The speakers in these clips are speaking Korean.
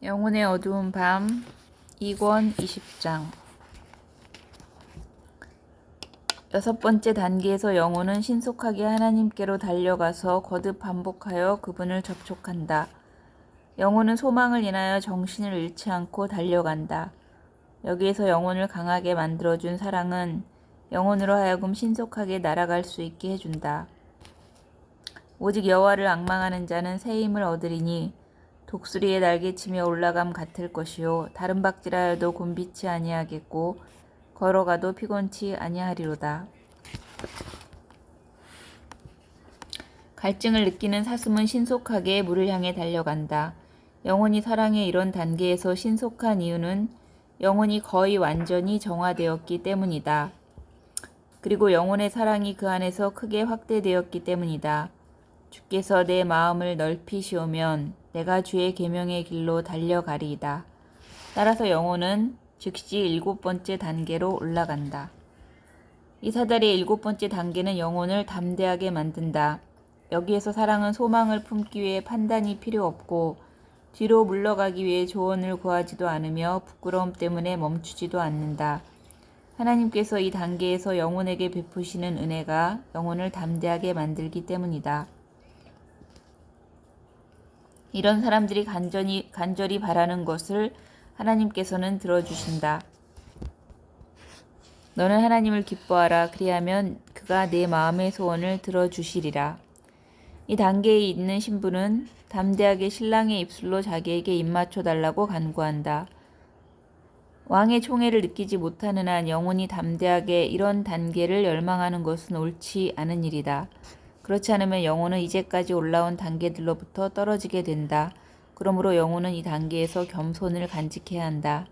영혼의 어두운 밤 2권 20장. 여섯 번째 단계에서 영혼은 신속하게 하나님께로 달려가서 거듭 반복하여 그분을 접촉한다. 영혼은 소망을 인하여 정신을 잃지 않고 달려간다. 여기에서 영혼을 강하게 만들어준 사랑은 영혼으로 하여금 신속하게 날아갈 수 있게 해준다. 오직 여호와를 앙망하는 자는 새 힘을 얻으리니 독수리의 날개치며 올라감 같을 것이요 다른 박질하여도 곤비치 아니하겠고 걸어가도 피곤치 아니하리로다. 갈증을 느끼는 사슴은 신속하게 물을 향해 달려간다. 영혼이 사랑의 이런 단계에서 신속한 이유는 영혼이 거의 완전히 정화되었기 때문이다. 그리고 영혼의 사랑이 그 안에서 크게 확대되었기 때문이다. 주께서 내 마음을 넓히시오면 내가 주의 계명의 길로 달려가리이다. 따라서 영혼은 즉시 7번째 단계로 올라간다. 이 사다리의 7번째 단계는 영혼을 담대하게 만든다. 여기에서 사랑은 소망을 품기 위해 판단이 필요 없고 뒤로 물러가기 위해 조언을 구하지도 않으며 부끄러움 때문에 멈추지도 않는다. 하나님께서 이 단계에서 영혼에게 베푸시는 은혜가 영혼을 담대하게 만들기 때문이다. 이런 사람들이 간절히 바라는 것을 하나님께서는 들어주신다. 너는 하나님을 기뻐하라. 그리하면 그가 내 마음의 소원을 들어주시리라. 이 단계에 있는 신부는 담대하게 신랑의 입술로 자기에게 입맞춰 달라고 간구한다. 왕의 총애를 느끼지 못하는 한 영혼이 담대하게 이런 단계를 열망하는 것은 옳지 않은 일이다. 그렇지 않으면 영혼은 이제까지 올라온 단계들로부터 떨어지게 된다. 그러므로 영혼은 이 단계에서 겸손을 간직해야 한다.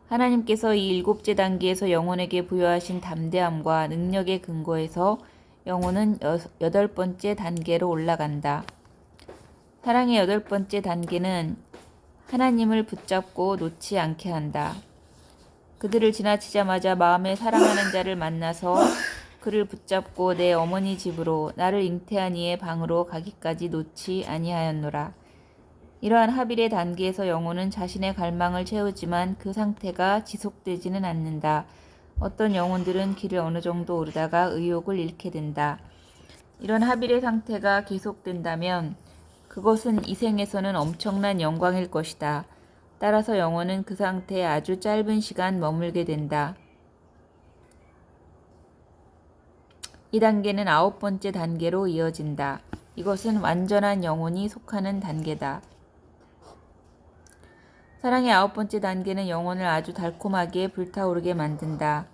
하나님께서 이 7째 단계에서 영혼에게 부여하신 담대함과 능력의 근거에서 영혼은 8번째 단계로 올라간다. 사랑의 8번째 단계는 하나님을 붙잡고 놓지 않게 한다. 그들을 지나치자마자 마음에 사랑하는 자를 만나서 그를 붙잡고 내 어머니 집으로 나를 잉태한 이의 방으로 가기까지 놓지 아니하였노라. 이러한 하빌의 단계에서 영혼은 자신의 갈망을 채우지만 그 상태가 지속되지는 않는다. 어떤 영혼들은 길을 어느 정도 오르다가 의욕을 잃게 된다. 이런 하빌의 상태가 계속된다면 그것은 이 생에서는 엄청난 영광일 것이다. 따라서 영혼은 그 상태에 아주 짧은 시간 머물게 된다. 이 단계는 9번째 단계로 이어진다. 이것은 완전한 영혼이 속하는 단계다. 사랑의 9번째 단계는 영혼을 아주 달콤하게 불타오르게 만든다.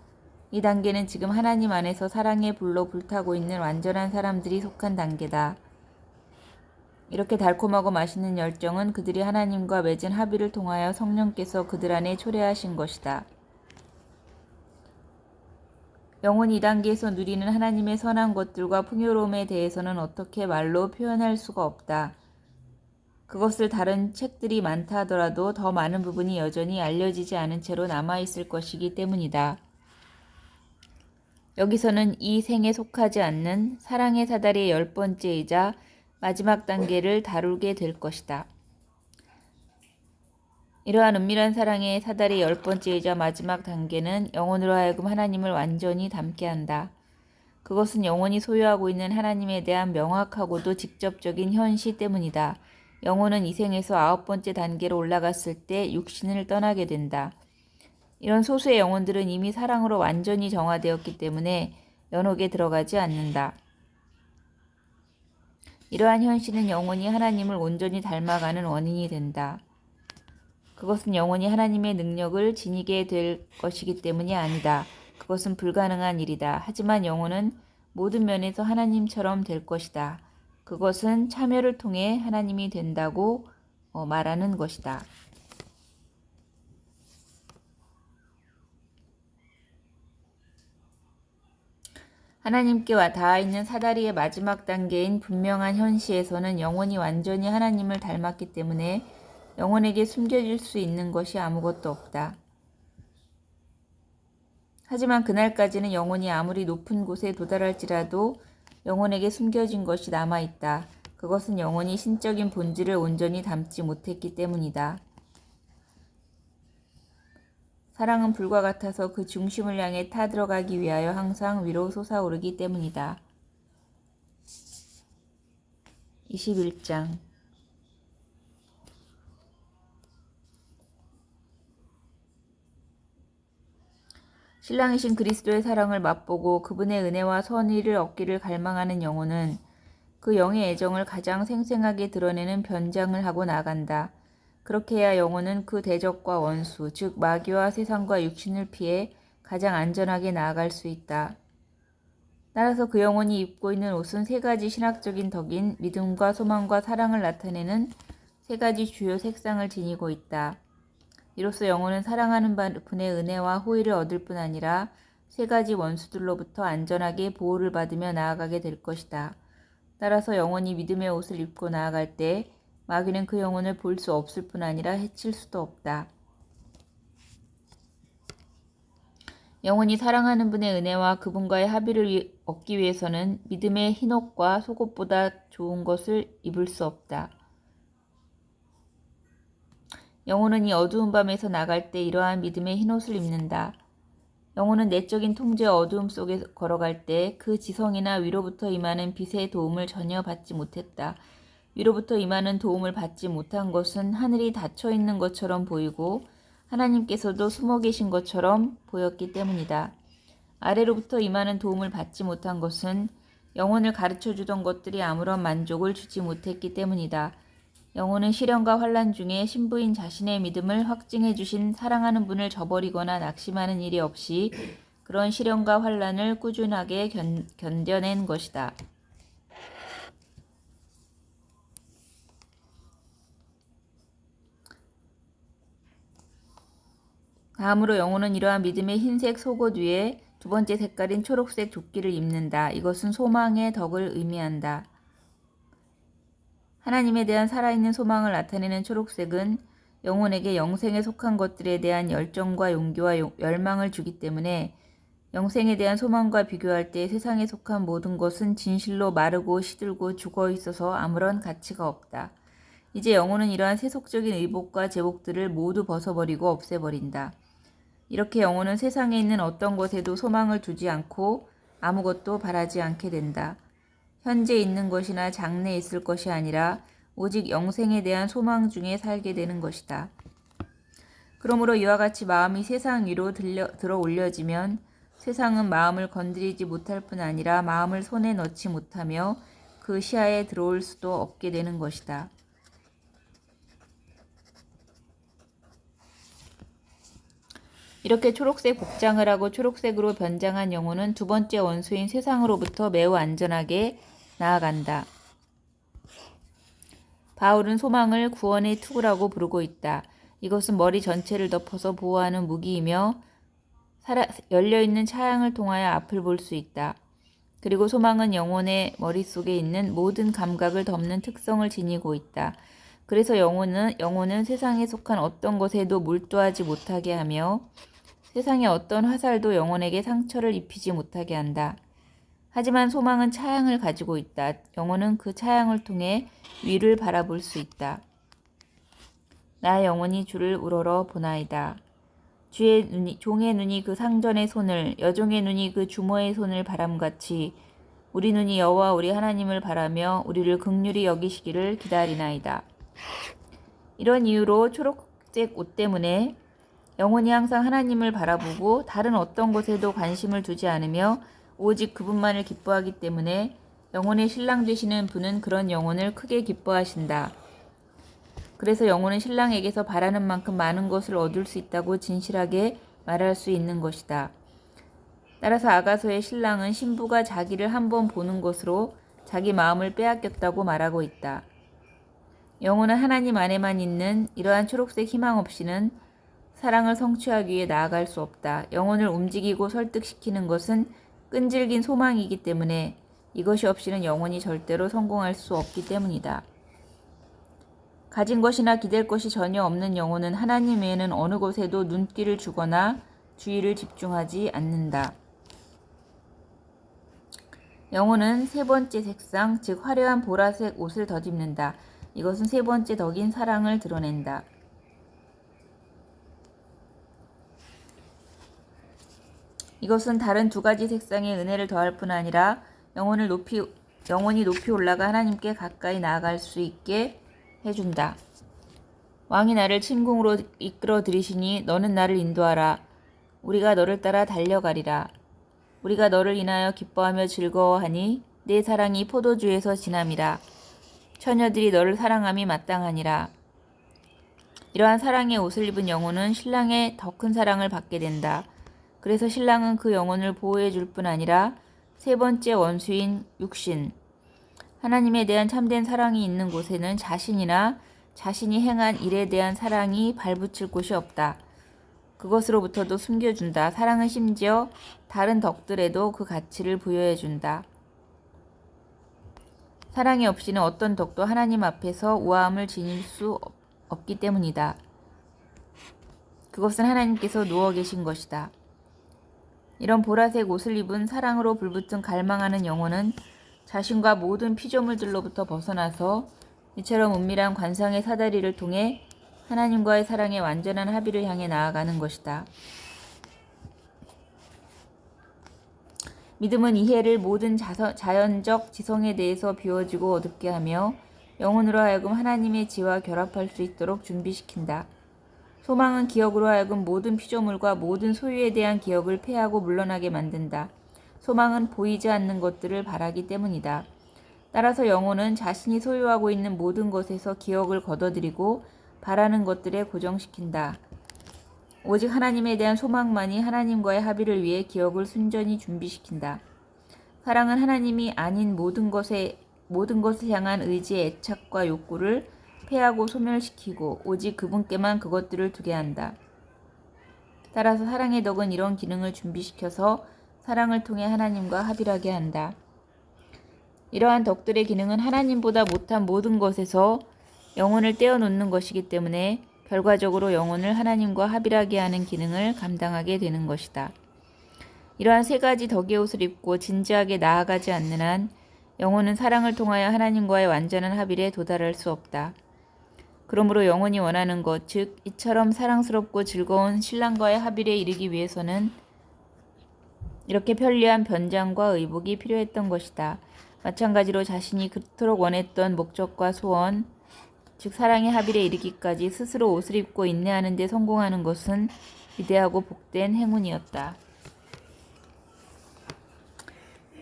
이 단계는 지금 하나님 안에서 사랑의 불로 불타고 있는 완전한 사람들이 속한 단계다. 이렇게 달콤하고 맛있는 열정은 그들이 하나님과 맺은 합의를 통하여 성령께서 그들 안에 초래하신 것이다. 영혼이 이 단계에서 누리는 하나님의 선한 것들과 풍요로움에 대해서는 어떻게 말로 표현할 수가 없다. 그것을 다른 책들이 많다 하더라도 더 많은 부분이 여전히 알려지지 않은 채로 남아있을 것이기 때문이다. 여기서는 이 생에 속하지 않는 사랑의 사다리의 10번째이자 마지막 단계를 다루게 될 것이다. 이러한 은밀한 사랑의 사다리 10번째이자 마지막 단계는 영혼으로 하여금 하나님을 완전히 닮게 한다. 그것은 영혼이 소유하고 있는 하나님에 대한 명확하고도 직접적인 현시 때문이다. 영혼은 이 생에서 9번째 단계로 올라갔을 때 육신을 떠나게 된다. 이런 소수의 영혼들은 이미 사랑으로 완전히 정화되었기 때문에 연옥에 들어가지 않는다. 이러한 현실은 영혼이 하나님을 온전히 닮아가는 원인이 된다. 그것은 영혼이 하나님의 능력을 지니게 될 것이기 때문이 아니다. 그것은 불가능한 일이다. 하지만 영혼은 모든 면에서 하나님처럼 될 것이다. 그것은 참여를 통해 하나님이 된다고 말하는 것이다. 하나님께 닿아 있는 사다리의 마지막 단계인 분명한 현시에서는 영혼이 완전히 하나님을 닮았기 때문에 영혼에게 숨겨질 수 있는 것이 아무것도 없다. 하지만 그날까지는 영혼이 아무리 높은 곳에 도달할지라도 영혼에게 숨겨진 것이 남아있다. 그것은 영혼이 신적인 본질을 온전히 담지 못했기 때문이다. 사랑은 불과 같아서 그 중심을 향해 타들어가기 위하여 항상 위로 솟아오르기 때문이다. 21장 신랑이신 그리스도의 사랑을 맛보고 그분의 은혜와 선의를 얻기를 갈망하는 영혼은 그 영의 애정을 가장 생생하게 드러내는 변장을 하고 나간다. 그렇게 해야 영혼은 그 대적과 원수, 즉 마귀와 세상과 육신을 피해 가장 안전하게 나아갈 수 있다. 따라서 그 영혼이 입고 있는 옷은 세 가지 신학적인 덕인 믿음과 소망과 사랑을 나타내는 세 가지 주요 색상을 지니고 있다. 이로써 영혼은 사랑하는 분의 은혜와 호의를 얻을 뿐 아니라 세 가지 원수들로부터 안전하게 보호를 받으며 나아가게 될 것이다. 따라서 영혼이 믿음의 옷을 입고 나아갈 때 마귀는 그 영혼을 볼 수 없을 뿐 아니라 해칠 수도 없다. 영혼이 사랑하는 분의 은혜와 그분과의 합의를 얻기 위해서는 믿음의 흰옷과 속옷보다 좋은 것을 입을 수 없다. 영혼은 이 어두운 밤에서 나갈 때 이러한 믿음의 흰옷을 입는다. 영혼은 내적인 통제와 어두움 속에 걸어갈 때 그 지성이나 위로부터 임하는 빛의 도움을 전혀 받지 못했다. 위로부터 임하는 도움을 받지 못한 것은 하늘이 닫혀 있는 것처럼 보이고 하나님께서도 숨어 계신 것처럼 보였기 때문이다. 아래로부터 임하는 도움을 받지 못한 것은 영혼을 가르쳐 주던 것들이 아무런 만족을 주지 못했기 때문이다. 영혼은 시련과 환난 중에 신부인 자신의 믿음을 확증해 주신 사랑하는 분을 저버리거나 낙심하는 일이 없이 그런 시련과 환난을 꾸준하게 견뎌낸 것이다. 다음으로 영혼은 이러한 믿음의 흰색 속옷 위에 두 번째 색깔인 초록색 조끼를 입는다. 이것은 소망의 덕을 의미한다. 하나님에 대한 살아있는 소망을 나타내는 초록색은 영혼에게 영생에 속한 것들에 대한 열정과 용기와 열망을 주기 때문에 영생에 대한 소망과 비교할 때 세상에 속한 모든 것은 진실로 마르고 시들고 죽어 있어서 아무런 가치가 없다. 이제 영혼은 이러한 세속적인 의복과 제복들을 모두 벗어버리고 없애버린다. 이렇게 영혼은 세상에 있는 어떤 것에도 소망을 두지 않고 아무것도 바라지 않게 된다. 현재 있는 것이나 장래에 있을 것이 아니라 오직 영생에 대한 소망 중에 살게 되는 것이다. 그러므로 이와 같이 마음이 세상 위로 들어 올려지면 세상은 마음을 건드리지 못할 뿐 아니라 마음을 손에 넣지 못하며 그 시야에 들어올 수도 없게 되는 것이다. 이렇게 초록색 복장을 하고 초록색으로 변장한 영혼은 두 번째 원수인 세상으로부터 매우 안전하게 나아간다. 바울은 소망을 구원의 투구라고 부르고 있다. 이것은 머리 전체를 덮어서 보호하는 무기이며 열려있는 차양을 통하여 앞을 볼 수 있다. 그리고 소망은 영혼의 머릿속에 있는 모든 감각을 덮는 특성을 지니고 있다. 그래서 영혼은 세상에 속한 어떤 것에도 몰두하지 못하게 하며 세상의 어떤 화살도 영혼에게 상처를 입히지 못하게 한다. 하지만 소망은 차양을 가지고 있다. 영혼은 그 차양을 통해 위를 바라볼 수 있다. 나의 영혼이 주를 우러러 보나이다. 종의 눈이 그 상전의 손을, 여종의 눈이 그 주모의 손을 바람같이 우리 눈이 여호와 우리 하나님을 바라며 우리를 긍휼히 여기시기를 기다리나이다. 이런 이유로 초록색 옷 때문에 영혼이 항상 하나님을 바라보고 다른 어떤 것에도 관심을 두지 않으며 오직 그분만을 기뻐하기 때문에 영혼의 신랑 되시는 분은 그런 영혼을 크게 기뻐하신다. 그래서 영혼은 신랑에게서 바라는 만큼 많은 것을 얻을 수 있다고 진실하게 말할 수 있는 것이다. 따라서 아가서의 신랑은 신부가 자기를 한번 보는 것으로 자기 마음을 빼앗겼다고 말하고 있다. 영혼은 하나님 안에만 있는 이러한 초록색 희망 없이는 사랑을 성취하기 위해 나아갈 수 없다. 영혼을 움직이고 설득시키는 것은 끈질긴 소망이기 때문에 이것이 없이는 영혼이 절대로 성공할 수 없기 때문이다. 가진 것이나 기댈 것이 전혀 없는 영혼은 하나님 외에는 어느 곳에도 눈길을 주거나 주의를 집중하지 않는다. 영혼은 세 번째 색상, 즉 화려한 보라색 옷을 덧입는다. 이것은 세 번째 덕인 사랑을 드러낸다. 이것은 다른 두 가지 색상의 은혜를 더할 뿐 아니라 영혼이 높이 올라가 하나님께 가까이 나아갈 수 있게 해준다. 왕이 나를 침궁으로 이끌어 들이시니 너는 나를 인도하라. 우리가 너를 따라 달려가리라. 우리가 너를 인하여 기뻐하며 즐거워하니 내 사랑이 포도주에서 진함이라. 처녀들이 너를 사랑함이 마땅하니라. 이러한 사랑의 옷을 입은 영혼은 신랑의 더 큰 사랑을 받게 된다. 그래서 신랑은 그 영혼을 보호해 줄 뿐 아니라 세 번째 원수인 육신, 하나님에 대한 참된 사랑이 있는 곳에는 자신이나 자신이 행한 일에 대한 사랑이 발붙일 곳이 없다. 그것으로부터도 숨겨준다. 사랑은 심지어 다른 덕들에도 그 가치를 부여해준다. 사랑이 없이는 어떤 덕도 하나님 앞에서 우아함을 지닐 수 없기 때문이다. 그것은 하나님께서 누워 계신 것이다. 이런 보라색 옷을 입은 사랑으로 불붙은 갈망하는 영혼은 자신과 모든 피조물들로부터 벗어나서 이처럼 은밀한 관상의 사다리를 통해 하나님과의 사랑의 완전한 합의를 향해 나아가는 것이다. 믿음은 이해를 모든 자연적 지성에 대해서 비워지고 어둡게 하며 영혼으로 하여금 하나님의 지와 결합할 수 있도록 준비시킨다. 소망은 기억으로 하여금 모든 피조물과 모든 소유에 대한 기억을 폐하고 물러나게 만든다. 소망은 보이지 않는 것들을 바라기 때문이다. 따라서 영혼은 자신이 소유하고 있는 모든 것에서 기억을 걷어들이고 바라는 것들에 고정시킨다. 오직 하나님에 대한 소망만이 하나님과의 합의를 위해 기억을 순전히 준비시킨다. 사랑은 하나님이 아닌 모든 것을 향한 의지의 애착과 욕구를 폐하고 소멸시키고 오직 그분께만 그것들을 두게 한다. 따라서 사랑의 덕은 이런 기능을 준비시켜서 사랑을 통해 하나님과 합일하게 한다. 이러한 덕들의 기능은 하나님보다 못한 모든 것에서 영혼을 떼어놓는 것이기 때문에 결과적으로 영혼을 하나님과 합일하게 하는 기능을 감당하게 되는 것이다. 이러한 세 가지 덕의 옷을 입고 진지하게 나아가지 않는 한 영혼은 사랑을 통하여 하나님과의 완전한 합일에 도달할 수 없다. 그러므로 영혼이 원하는 것, 즉 이처럼 사랑스럽고 즐거운 신랑과의 합일에 이르기 위해서는 이렇게 편리한 변장과 의복이 필요했던 것이다. 마찬가지로 자신이 그토록 원했던 목적과 소원, 즉 사랑의 합일에 이르기까지 스스로 옷을 입고 인내하는 데 성공하는 것은 위대하고 복된 행운이었다.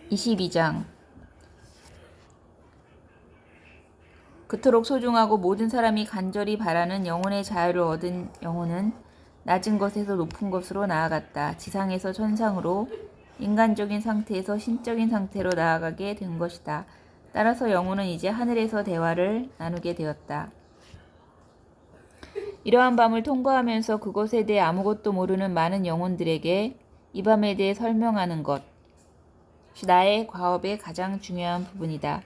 22장 그토록 소중하고 모든 사람이 간절히 바라는 영혼의 자유를 얻은 영혼은 낮은 것에서 높은 것으로 나아갔다. 지상에서 천상으로, 인간적인 상태에서 신적인 상태로 나아가게 된 것이다. 따라서 영혼은 이제 하늘에서 대화를 나누게 되었다. 이러한 밤을 통과하면서 그것에 대해 아무것도 모르는 많은 영혼들에게 이 밤에 대해 설명하는 것이 나의 과업의 가장 중요한 부분이다.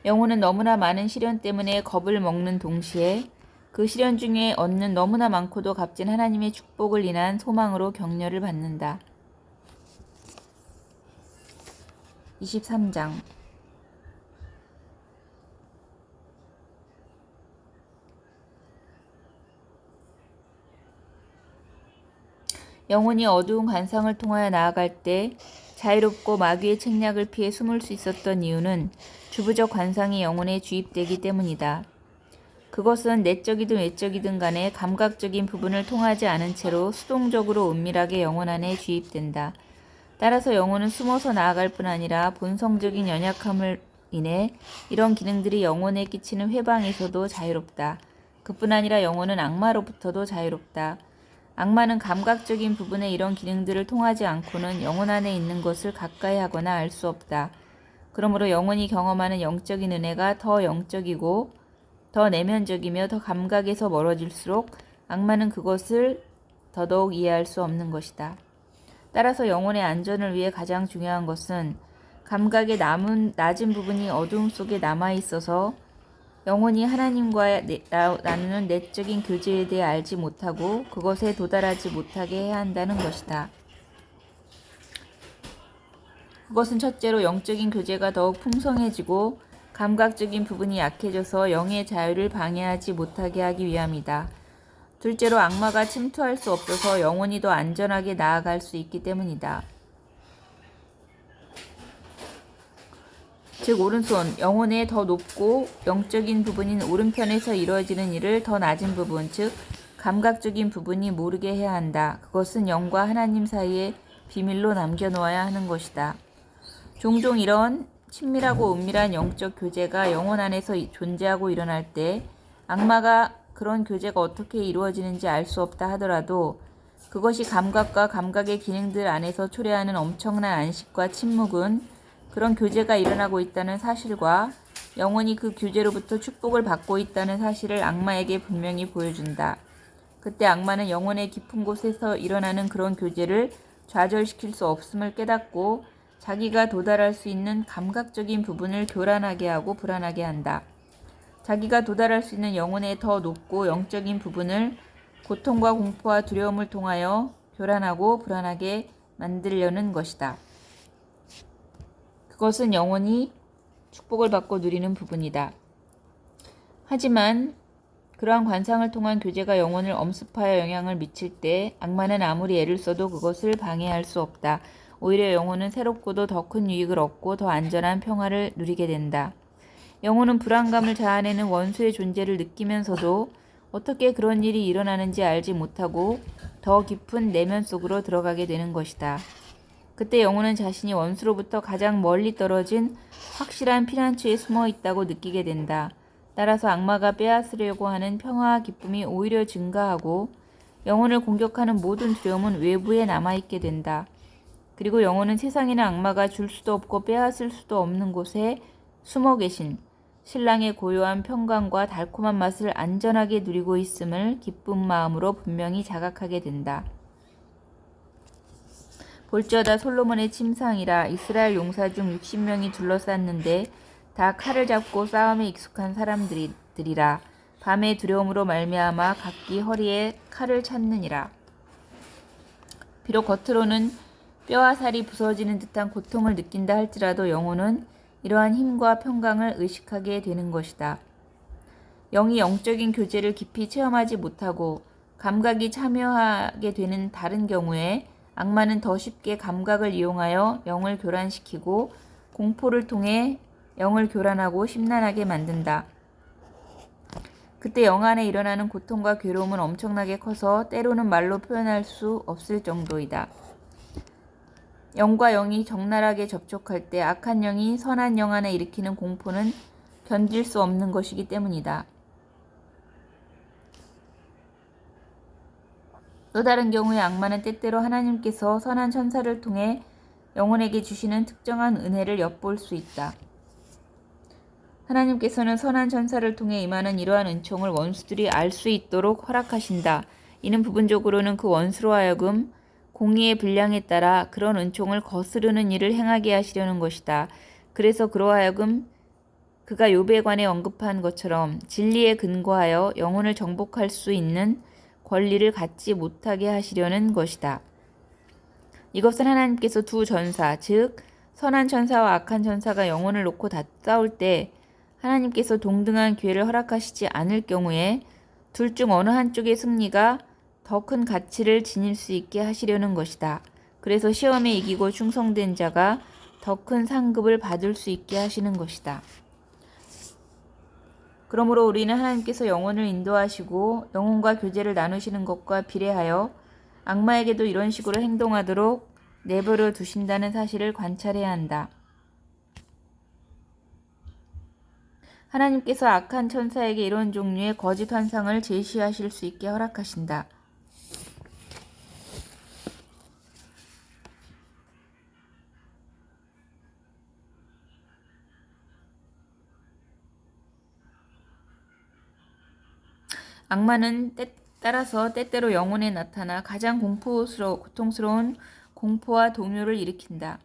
영혼은 너무나 많은 시련 때문에 겁을 먹는 동시에 그 시련 중에 얻는 너무나 많고도 값진 하나님의 축복을 인한 소망으로 격려를 받는다. 23장 영혼이 어두운 관상을 통하여 나아갈 때 자유롭고 마귀의 책략을 피해 숨을 수 있었던 이유는 주부적 관상이 영혼에 주입되기 때문이다. 그것은 내적이든 외적이든 간에 감각적인 부분을 통하지 않은 채로 수동적으로 은밀하게 영혼 안에 주입된다. 따라서 영혼은 숨어서 나아갈 뿐 아니라 본성적인 연약함을 인해 이런 기능들이 영혼에 끼치는 회방에서도 자유롭다. 그뿐 아니라 영혼은 악마로부터도 자유롭다. 악마는 감각적인 부분의 이런 기능들을 통하지 않고는 영혼 안에 있는 것을 가까이 하거나 알 수 없다. 그러므로 영혼이 경험하는 영적인 은혜가 더 영적이고 더 내면적이며 더 감각에서 멀어질수록 악마는 그것을 더더욱 이해할 수 없는 것이다. 따라서 영혼의 안전을 위해 가장 중요한 것은 감각의 낮은 부분이 어두움 속에 남아있어서 영혼이 하나님과 나누는 내적인 교제에 대해 알지 못하고 그것에 도달하지 못하게 해야 한다는 것이다. 그것은 첫째로 영적인 교제가 더욱 풍성해지고 감각적인 부분이 약해져서 영의 자유를 방해하지 못하게 하기 위함이다. 둘째로 악마가 침투할 수 없어서 영혼이 더 안전하게 나아갈 수 있기 때문이다. 즉 오른손, 영혼의 더 높고 영적인 부분인 오른편에서 이루어지는 일을 더 낮은 부분, 즉 감각적인 부분이 모르게 해야 한다. 그것은 영과 하나님 사이에 비밀로 남겨놓아야 하는 것이다. 종종 이런 친밀하고 은밀한 영적 교제가 영혼 안에서 존재하고 일어날 때 악마가 그런 교제가 어떻게 이루어지는지 알 수 없다 하더라도 그것이 감각과 감각의 기능들 안에서 초래하는 엄청난 안식과 침묵은 그런 교제가 일어나고 있다는 사실과 영혼이 그 교제로부터 축복을 받고 있다는 사실을 악마에게 분명히 보여준다. 그때 악마는 영혼의 깊은 곳에서 일어나는 그런 교제를 좌절시킬 수 없음을 깨닫고 자기가 도달할 수 있는 감각적인 부분을 교란하게 하고 불안하게 한다. 자기가 도달할 수 있는 영혼의 더 높고 영적인 부분을 고통과 공포와 두려움을 통하여 교란하고 불안하게 만들려는 것이다. 그것은 영혼이 축복을 받고 누리는 부분이다. 하지만 그러한 관상을 통한 교제가 영혼을 엄습하여 영향을 미칠 때 악마는 아무리 애를 써도 그것을 방해할 수 없다. 오히려 영혼은 새롭고도 더 큰 유익을 얻고 더 안전한 평화를 누리게 된다. 영혼은 불안감을 자아내는 원수의 존재를 느끼면서도 어떻게 그런 일이 일어나는지 알지 못하고 더 깊은 내면 속으로 들어가게 되는 것이다. 그때 영혼은 자신이 원수로부터 가장 멀리 떨어진 확실한 피난처에 숨어 있다고 느끼게 된다. 따라서 악마가 빼앗으려고 하는 평화와 기쁨이 오히려 증가하고 영혼을 공격하는 모든 두려움은 외부에 남아있게 된다. 그리고 영혼은 세상이나 악마가 줄 수도 없고 빼앗을 수도 없는 곳에 숨어 계신 신랑의 고요한 평강과 달콤한 맛을 안전하게 누리고 있음을 기쁜 마음으로 분명히 자각하게 된다. 볼지어다 솔로몬의 침상이라 이스라엘 용사 중 60명이 둘러쌌는데 다 칼을 잡고 싸움에 익숙한 사람들이라. 밤의 두려움으로 말미암아 각기 허리에 칼을 찾느니라. 비록 겉으로는 뼈와 살이 부서지는 듯한 고통을 느낀다 할지라도 영혼은 이러한 힘과 평강을 의식하게 되는 것이다. 영이 영적인 교제를 깊이 체험하지 못하고 감각이 참여하게 되는 다른 경우에 악마는 더 쉽게 감각을 이용하여 영을 교란시키고 공포를 통해 영을 교란하고 심란하게 만든다. 그때 영 안에 일어나는 고통과 괴로움은 엄청나게 커서 때로는 말로 표현할 수 없을 정도이다. 영과 영이 적나라하게 접촉할 때 악한 영이 선한 영 안에 일으키는 공포는 견딜 수 없는 것이기 때문이다. 또 다른 경우에 악마는 때때로 하나님께서 선한 천사를 통해 영혼에게 주시는 특정한 은혜를 엿볼 수 있다. 하나님께서는 선한 천사를 통해 임하는 이러한 은총을 원수들이 알 수 있도록 허락하신다. 이는 부분적으로는 그 원수로 하여금 공의의 분량에 따라 그런 은총을 거스르는 일을 행하게 하시려는 것이다. 그래서 그러하여금 그가 욥에 관해 언급한 것처럼 진리에 근거하여 영혼을 정복할 수 있는 권리를 갖지 못하게 하시려는 것이다. 이것은 하나님께서 두 전사, 즉 선한 천사와 악한 천사가 영혼을 놓고 싸울 때 하나님께서 동등한 기회를 허락하시지 않을 경우에 둘 중 어느 한쪽의 승리가 더 큰 가치를 지닐 수 있게 하시려는 것이다. 그래서 시험에 이기고 충성된 자가 더 큰 상급을 받을 수 있게 하시는 것이다. 그러므로 우리는 하나님께서 영혼을 인도하시고 영혼과 교제를 나누시는 것과 비례하여 악마에게도 이런 식으로 행동하도록 내버려 두신다는 사실을 관찰해야 한다. 하나님께서 악한 천사에게 이런 종류의 거짓 환상을 제시하실 수 있게 허락하신다. 악마는 따라서 때때로 영혼에 나타나 가장 고통스러운 공포와 동요를 일으킨다.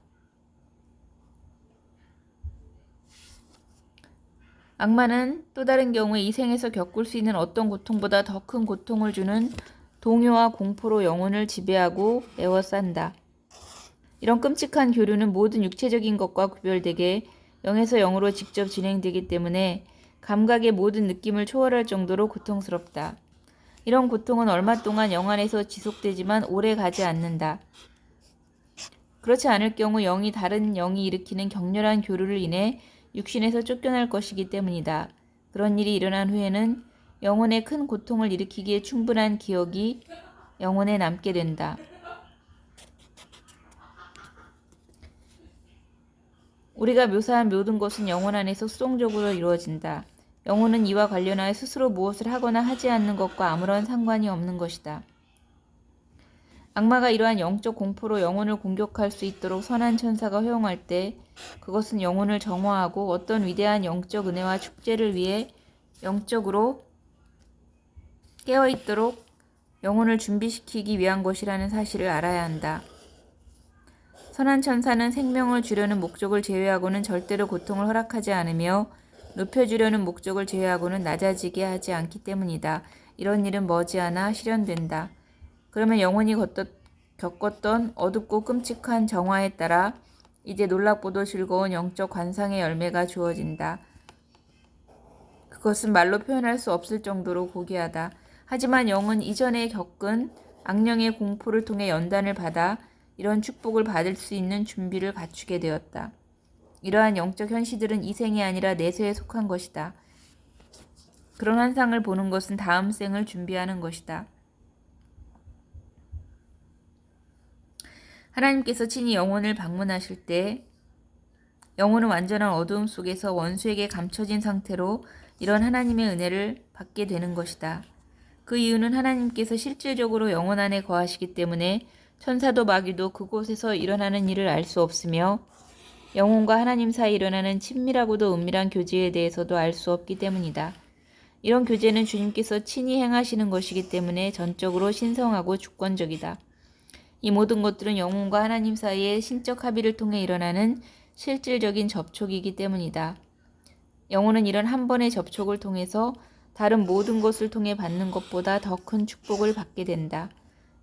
악마는 또 다른 경우에 이 생에서 겪을 수 있는 어떤 고통보다 더 큰 고통을 주는 동요와 공포로 영혼을 지배하고 에워싼다. 이런 끔찍한 교류는 모든 육체적인 것과 구별되게 영에서 영으로 직접 진행되기 때문에 감각의 모든 느낌을 초월할 정도로 고통스럽다. 이런 고통은 얼마 동안 영 안에서 지속되지만 오래 가지 않는다. 그렇지 않을 경우 영이 다른 영이 일으키는 격렬한 교류를 인해 육신에서 쫓겨날 것이기 때문이다. 그런 일이 일어난 후에는 영혼에 큰 고통을 일으키기에 충분한 기억이 영혼에 남게 된다. 우리가 묘사한 모든 것은 영혼 안에서 수동적으로 이루어진다. 영혼은 이와 관련하여 스스로 무엇을 하거나 하지 않는 것과 아무런 상관이 없는 것이다. 악마가 이러한 영적 공포로 영혼을 공격할 수 있도록 선한 천사가 허용할 때 그것은 영혼을 정화하고 어떤 위대한 영적 은혜와 축제를 위해 영적으로 깨어있도록 영혼을 준비시키기 위한 것이라는 사실을 알아야 한다. 선한 천사는 생명을 주려는 목적을 제외하고는 절대로 고통을 허락하지 않으며 높여주려는 목적을 제외하고는 낮아지게 하지 않기 때문이다. 이런 일은 머지않아 실현된다. 그러면 영혼이 겪었던 어둡고 끔찍한 정화에 따라 이제 놀랍고도 즐거운 영적 관상의 열매가 주어진다. 그것은 말로 표현할 수 없을 정도로 고귀하다. 하지만 영은 이전에 겪은 악령의 공포를 통해 연단을 받아 이런 축복을 받을 수 있는 준비를 갖추게 되었다. 이러한 영적 현시들은 이생이 아니라 내세에 속한 것이다. 그런 환상을 보는 것은 다음 생을 준비하는 것이다. 하나님께서 친히 영혼을 방문하실 때 영혼은 완전한 어두움 속에서 원수에게 감춰진 상태로 이런 하나님의 은혜를 받게 되는 것이다. 그 이유는 하나님께서 실질적으로 영혼 안에 거하시기 때문에 천사도 마귀도 그곳에서 일어나는 일을 알 수 없으며 영혼과 하나님 사이 일어나는 친밀하고도 은밀한 교제에 대해서도 알 수 없기 때문이다. 이런 교제는 주님께서 친히 행하시는 것이기 때문에 전적으로 신성하고 주권적이다. 이 모든 것들은 영혼과 하나님 사이의 신적 합의를 통해 일어나는 실질적인 접촉이기 때문이다. 영혼은 이런 한 번의 접촉을 통해서 다른 모든 것을 통해 받는 것보다 더 큰 축복을 받게 된다.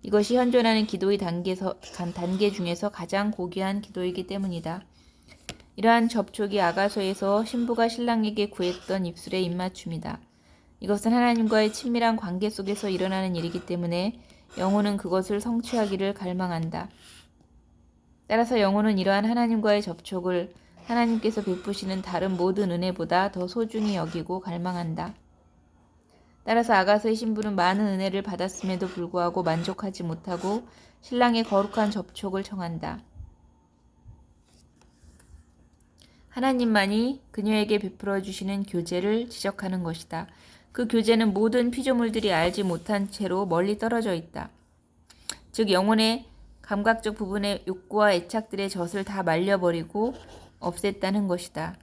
이것이 현존하는 기도의 단계 중에서 가장 고귀한 기도이기 때문이다. 이러한 접촉이 아가서에서 신부가 신랑에게 구했던 입술의 입맞춤이다. 이것은 하나님과의 친밀한 관계 속에서 일어나는 일이기 때문에 영혼은 그것을 성취하기를 갈망한다. 따라서 영혼은 이러한 하나님과의 접촉을 하나님께서 베푸시는 다른 모든 은혜보다 더 소중히 여기고 갈망한다. 따라서 아가서의 신부는 많은 은혜를 받았음에도 불구하고 만족하지 못하고 신랑의 거룩한 접촉을 청한다. 하나님만이 그녀에게 베풀어 주시는 교제를 지적하는 것이다. 그 교제는 모든 피조물들이 알지 못한 채로 멀리 떨어져 있다. 즉 영혼의 감각적 부분의 욕구와 애착들의 젖을 다 말려버리고 없앴다는 것이다.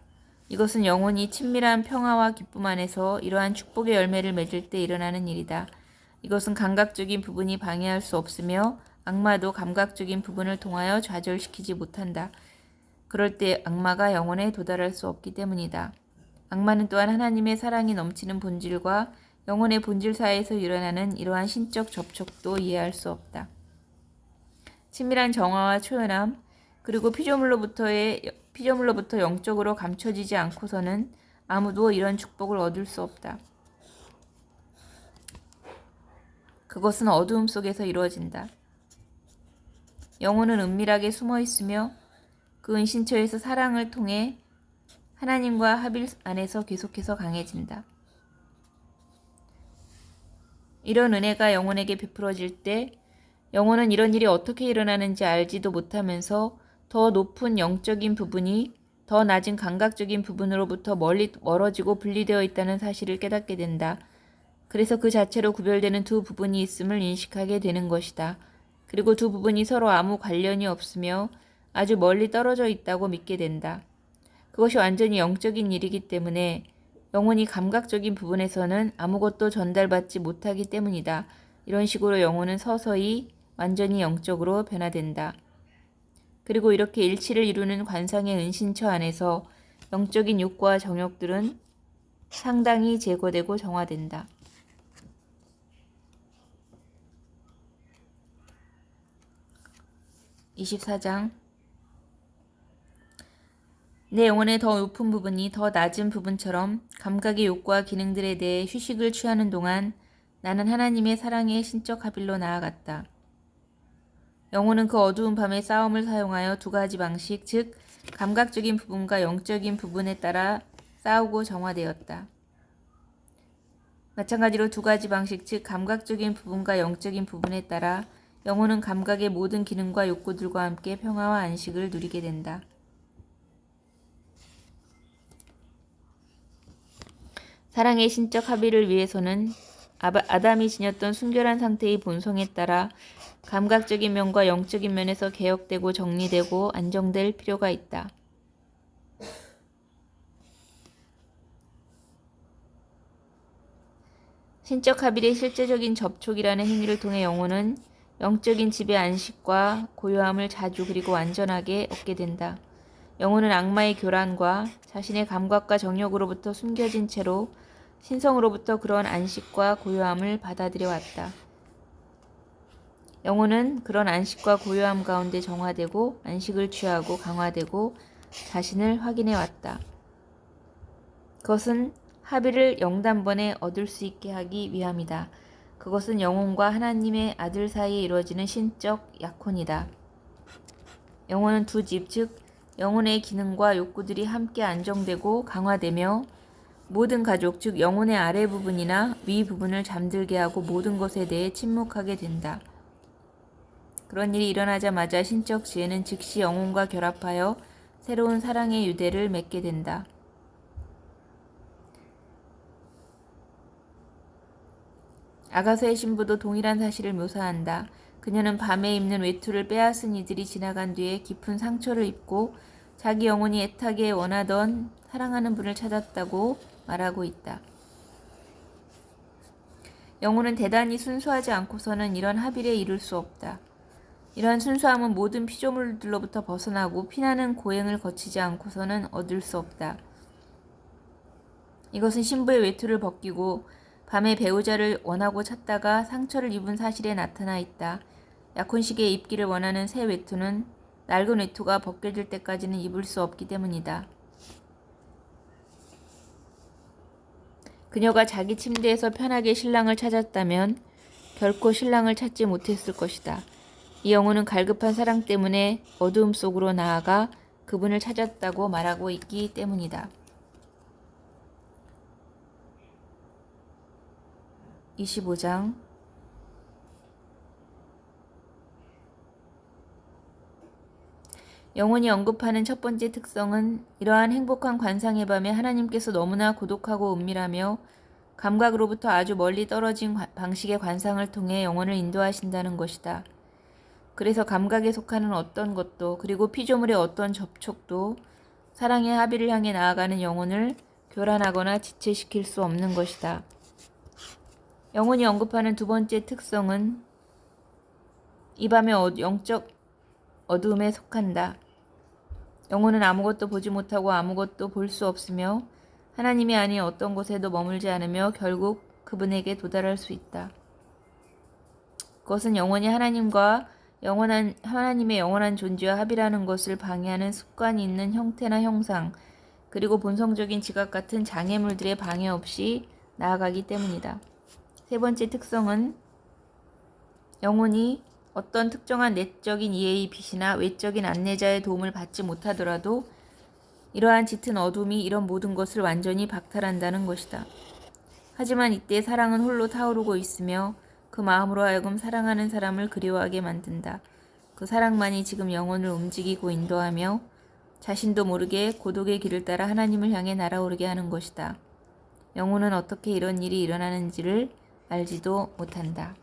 이것은 영혼이 친밀한 평화와 기쁨 안에서 이러한 축복의 열매를 맺을 때 일어나는 일이다. 이것은 감각적인 부분이 방해할 수 없으며 악마도 감각적인 부분을 통하여 좌절시키지 못한다. 그럴 때 악마가 영혼에 도달할 수 없기 때문이다. 악마는 또한 하나님의 사랑이 넘치는 본질과 영혼의 본질 사이에서 일어나는 이러한 신적 접촉도 이해할 수 없다. 친밀한 정화와 초연함, 그리고 피조물로부터 영적으로 감춰지지 않고서는 아무도 이런 축복을 얻을 수 없다. 그것은 어두움 속에서 이루어진다. 영혼은 은밀하게 숨어 있으며 그 은신처에서 사랑을 통해 하나님과 합일 안에서 계속해서 강해진다. 이런 은혜가 영혼에게 베풀어질 때 영혼은 이런 일이 어떻게 일어나는지 알지도 못하면서 더 높은 영적인 부분이 더 낮은 감각적인 부분으로부터 멀어지고 분리되어 있다는 사실을 깨닫게 된다. 그래서 그 자체로 구별되는 두 부분이 있음을 인식하게 되는 것이다. 그리고 두 부분이 서로 아무 관련이 없으며 아주 멀리 떨어져 있다고 믿게 된다. 그것이 완전히 영적인 일이기 때문에 영혼이 감각적인 부분에서는 아무것도 전달받지 못하기 때문이다. 이런 식으로 영혼은 서서히 완전히 영적으로 변화된다. 그리고 이렇게 일치를 이루는 관상의 은신처 안에서 영적인 욕구와 정욕들은 상당히 제거되고 정화된다. 24장 내 영혼의 더 높은 부분이 더 낮은 부분처럼 감각의 욕구와 기능들에 대해 휴식을 취하는 동안 나는 하나님의 사랑의 신적 합일로 나아갔다. 영혼은 그 어두운 밤의 싸움을 사용하여 두 가지 방식, 즉 감각적인 부분과 영적인 부분에 따라 싸우고 정화되었다. 마찬가지로 두 가지 방식, 즉 감각적인 부분과 영적인 부분에 따라 영혼은 감각의 모든 기능과 욕구들과 함께 평화와 안식을 누리게 된다. 사랑의 신적 합의를 위해서는 아담이 지녔던 순결한 상태의 본성에 따라 감각적인 면과 영적인 면에서 개혁되고 정리되고 안정될 필요가 있다. 신적 합일의 실제적인 접촉이라는 행위를 통해 영혼은 영적인 지배 안식과 고요함을 자주 그리고 완전하게 얻게 된다. 영혼은 악마의 교란과 자신의 감각과 정욕으로부터 숨겨진 채로 신성으로부터 그런 안식과 고요함을 받아들여 왔다. 영혼은 그런 안식과 고요함 가운데 정화되고 안식을 취하고 강화되고 자신을 확인해 왔다. 그것은 합의를 영단번에 얻을 수 있게 하기 위함이다. 그것은 영혼과 하나님의 아들 사이에 이루어지는 신적 약혼이다. 영혼은 두 집, 즉 영혼의 기능과 욕구들이 함께 안정되고 강화되며 모든 가족, 즉 영혼의 아래 부분이나 위 부분을 잠들게 하고 모든 것에 대해 침묵하게 된다. 그런 일이 일어나자마자 신적 지혜는 즉시 영혼과 결합하여 새로운 사랑의 유대를 맺게 된다. 아가서의 신부도 동일한 사실을 묘사한다. 그녀는 밤에 입는 외투를 빼앗은 이들이 지나간 뒤에 깊은 상처를 입고 자기 영혼이 애타게 원하던 사랑하는 분을 찾았다고 말하고 있다. 영혼은 대단히 순수하지 않고서는 이런 합일에 이룰 수 없다. 이러한 순수함은 모든 피조물들로부터 벗어나고 피나는 고행을 거치지 않고서는 얻을 수 없다. 이것은 신부의 외투를 벗기고 밤에 배우자를 원하고 찾다가 상처를 입은 사실에 나타나 있다. 약혼식에 입기를 원하는 새 외투는 낡은 외투가 벗겨질 때까지는 입을 수 없기 때문이다. 그녀가 자기 침대에서 편하게 신랑을 찾았다면 결코 신랑을 찾지 못했을 것이다. 이 영혼은 갈급한 사랑 때문에 어두움 속으로 나아가 그분을 찾았다고 말하고 있기 때문이다. 25장 영혼이 언급하는 첫 번째 특성은 이러한 행복한 관상의 밤에 하나님께서 너무나 고독하고 은밀하며 감각으로부터 아주 멀리 떨어진 방식의 관상을 통해 영혼을 인도하신다는 것이다. 그래서 감각에 속하는 어떤 것도 그리고 피조물의 어떤 접촉도 사랑의 합의를 향해 나아가는 영혼을 교란하거나 지체시킬 수 없는 것이다. 영혼이 언급하는 두 번째 특성은 이 밤의 영적 어두움에 속한다. 영혼은 아무것도 보지 못하고 아무것도 볼 수 없으며 하나님이 아닌 어떤 곳에도 머물지 않으며 결국 그분에게 도달할 수 있다. 그것은 영혼이 하나님의 영원한 존재와 합이라는 것을 방해하는 습관이 있는 형태나 형상, 그리고 본성적인 지각 같은 장애물들의 방해 없이 나아가기 때문이다. 세 번째 특성은 영혼이 어떤 특정한 내적인 이해의 빛이나 외적인 안내자의 도움을 받지 못하더라도 이러한 짙은 어둠이 이런 모든 것을 완전히 박탈한다는 것이다. 하지만 이때 사랑은 홀로 타오르고 있으며 그 마음으로 하여금 사랑하는 사람을 그리워하게 만든다. 그 사랑만이 지금 영혼을 움직이고 인도하며 자신도 모르게 고독의 길을 따라 하나님을 향해 날아오르게 하는 것이다. 영혼은 어떻게 이런 일이 일어나는지를 알지도 못한다.